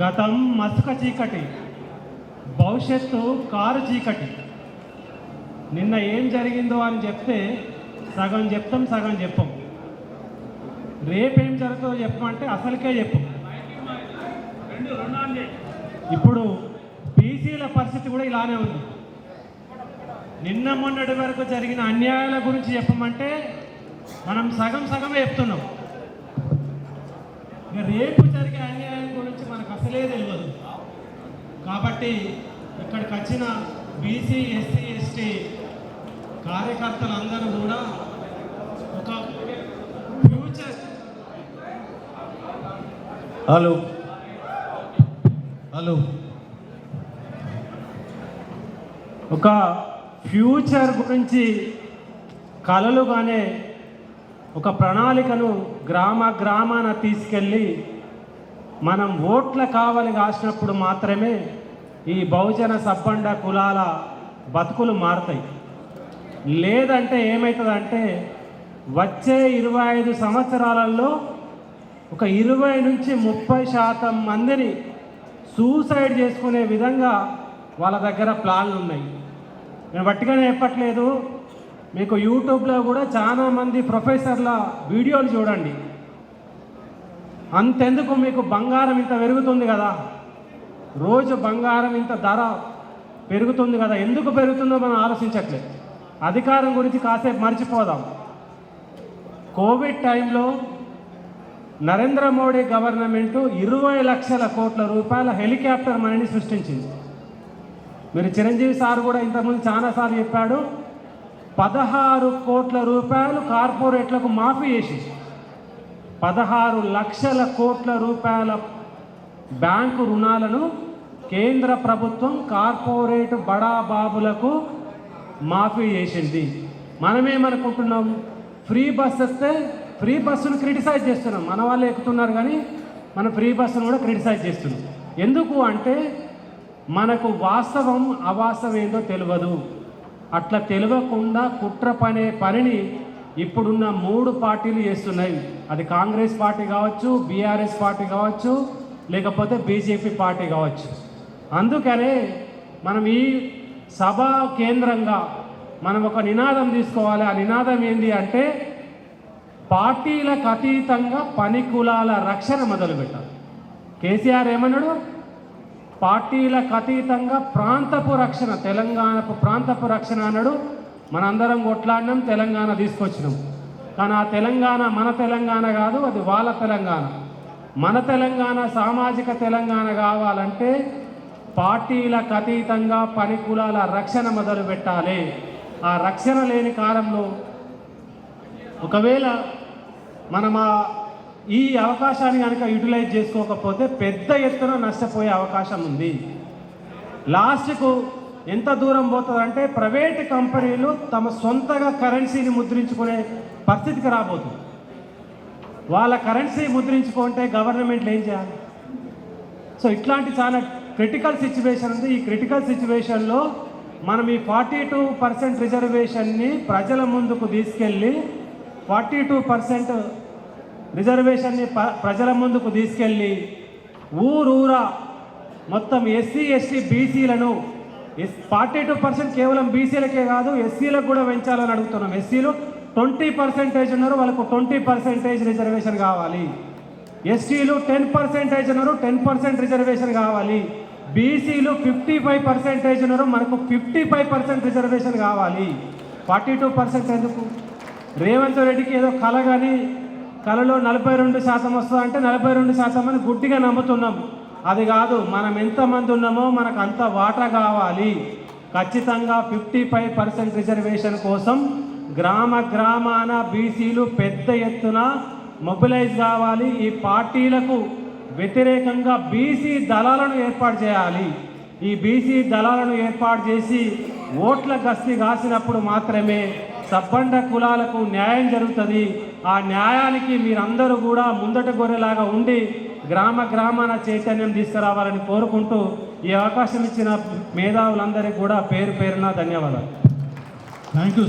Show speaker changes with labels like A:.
A: గతం మసుక చీకటి, భవిష్యత్తు కారు చీకటి. నిన్న ఏం జరిగిందో అని చెప్తే సగం చెప్తాం, సగం చెప్పం. రేపేం జరుగుతుందో చెప్పమంటే అసలుకే చెప్పం. ఇప్పుడు బీసీల పరిస్థితి కూడా ఇలానే ఉంది. నిన్న మొన్నటి వరకు జరిగిన అన్యాయాల గురించి చెప్పమంటే మనం సగం సగమే చెప్తున్నాం. రేపు జరిగే అన్యాయం గురించి మనకు అసలే తెలియదు. కాబట్టి ఇక్కడికి వచ్చిన బీసీ, ఎస్సీ, ఎస్టీ కార్యకర్తలందరూ కూడా ఒక ఫ్యూచర్
B: హలో
A: ఒక ఫ్యూచర్ గురించి కలలుగానే ఒక ప్రణాళికను గ్రామాన తీసుకెళ్ళి మనం ఓట్ల కావలి కాసినప్పుడు మాత్రమే ఈ బహుజన సబ్బండ కులాల బతుకులు మారుతాయి. లేదంటే ఏమవుతుందంటే వచ్చే 25 సంవత్సరాలలో ఒక 20 నుంచి 30% మందిని సూసైడ్ చేసుకునే విధంగా వాళ్ళ దగ్గర ప్లాన్లు ఉన్నాయి. నేను వట్టిగానే చెప్పట్లేదు. మీకు యూట్యూబ్లో కూడా చాలామంది ప్రొఫెసర్ల వీడియోలు చూడండి. అంతెందుకు, మీకు బంగారం ఇంత పెరుగుతుంది కదా, రోజు బంగారం ఇంత ధర పెరుగుతుంది కదా, ఎందుకు పెరుగుతుందో మనం ఆలోచించట్లేదు. అధికారం గురించి కాసేపు మర్చిపోదాం. కోవిడ్ టైంలో నరేంద్ర మోడీ గవర్నమెంటు 20 లక్షల కోట్ల రూపాయల హెలికాప్టర్ మనీని సృష్టించింది. మీరు చిరంజీవి సార్ కూడా ఇంతకుముందు చాలాసార్లు చెప్పాడు, 16 కోట్ల రూపాయలు కార్పొరేట్లకు మాఫీ చేసి 16 లక్షల కోట్ల రూపాయల బ్యాంకు రుణాలను కేంద్ర ప్రభుత్వం కార్పొరేట్ బడాబాబులకు మాఫీ చేసింది. మనమేమనుకుంటున్నాం, ఫ్రీ బస్ వస్తే ఫ్రీ బస్సును క్రిటిసైజ్ చేస్తున్నాం. మన వాళ్ళు ఎక్కుతున్నారు కానీ మన ఫ్రీ బస్సును కూడా క్రిటిసైజ్ చేస్తున్నాం. ఎందుకు అంటే మనకు వాస్తవం అవాస్తవం ఏందో తెలియదు. అట్లా తెలియకుండా కుట్ర పనిని ఇప్పుడున్న 3 పార్టీలు చేస్తున్నాయి. అది కాంగ్రెస్ పార్టీ కావచ్చు, బీఆర్ఎస్ పార్టీ కావచ్చు, లేకపోతే బీజేపీ పార్టీ కావచ్చు. అందుకనే మనం ఈ సభా కేంద్రంగా మనం ఒక నినాదం తీసుకోవాలి. ఆ నినాదం ఏంటి అంటే పార్టీలకు అతీతంగా పని కులాల రక్షణ మొదలుపెట్టాలి. కేసీఆర్ ఏమన్నాడు, పార్టీలకు అతీతంగా ప్రాంతపు రక్షణ, తెలంగాణకు ప్రాంతపు రక్షణ అన్నాడు. మనందరం కొట్లాడినాం, తెలంగాణ తీసుకొచ్చినాం. కానీ ఆ తెలంగాణ మన తెలంగాణ కాదు, అది వాళ్ళ తెలంగాణ. మన తెలంగాణ సామాజిక తెలంగాణ కావాలంటే పార్టీలకు అతీతంగా పని కులాల రక్షణ మొదలు పెట్టాలి. ఆ రక్షణ లేని కాలంలో ఒకవేళ మనం ఈ అవకాశాన్ని కనుక యూటిలైజ్ చేసుకోకపోతే పెద్ద ఎత్తున నష్టపోయే అవకాశం ఉంది. లాస్ట్కు ఎంత దూరం పోతుందంటే ప్రైవేటు కంపెనీలు తమ సొంతగా కరెన్సీని ముద్రించుకునే పరిస్థితికి రాబోతుంది. వాళ్ళ కరెన్సీ ముద్రించుకుంటే గవర్నమెంట్లు ఏం చేయాలి? సో ఇట్లాంటి చాలా క్రిటికల్ సిచ్యువేషన్ ఉంది. ఈ క్రిటికల్ సిచ్యువేషన్లో మనం ఈ 42% రిజర్వేషన్ని ప్రజల ముందుకు తీసుకెళ్ళి 42% రిజర్వేషన్ని ప్రజల ముందుకు తీసుకెళ్ళి ఊరూరా మొత్తం ఎస్సీ, ఎస్టీ, బీసీలను 42% కేవలం బీసీలకే కాదు ఎస్సీలకు కూడా పెంచాలని అడుగుతున్నాం. ఎస్సీలు 20% ఉన్నారు, వాళ్ళకు 20% రిజర్వేషన్ కావాలి. ఎస్టీలు 10% ఉన్నారు, 10% రిజర్వేషన్ కావాలి. బీసీలు 55% ఉన్నారు, మనకు 55% రిజర్వేషన్ కావాలి. 42% ఎందుకు? రేవంత్ రెడ్డికి ఏదో కల కానీ కలలో 42% వస్తుందంటే 42% అని గుడ్డిగా నమ్ముతున్నాం. అది కాదు, మనం ఎంతమంది ఉన్నామో మనకు అంత వాటా కావాలి. ఖచ్చితంగా 55% రిజర్వేషన్ కోసం గ్రామాన బీసీలు పెద్ద ఎత్తున మొబిలైజ్ కావాలి. ఈ పార్టీలకు వ్యతిరేకంగా బీసీ దళాలను ఏర్పాటు చేయాలి. ఈ బీసీ దళాలను ఏర్పాటు చేసి ఓట్ల గస్తీ కాసినప్పుడు మాత్రమే సబ్బండ కులాలకు న్యాయం జరుగుతుంది. ఆ న్యాయానికి మీరందరూ కూడా ముందట గొర్రెలాగా ఉండి గ్రామాన చైతన్యం తీసుకురావాలని కోరుకుంటూ ఈ అవకాశం ఇచ్చిన మేధావులందరికీ కూడా పేరున ధన్యవాదాలు.
B: Thank you.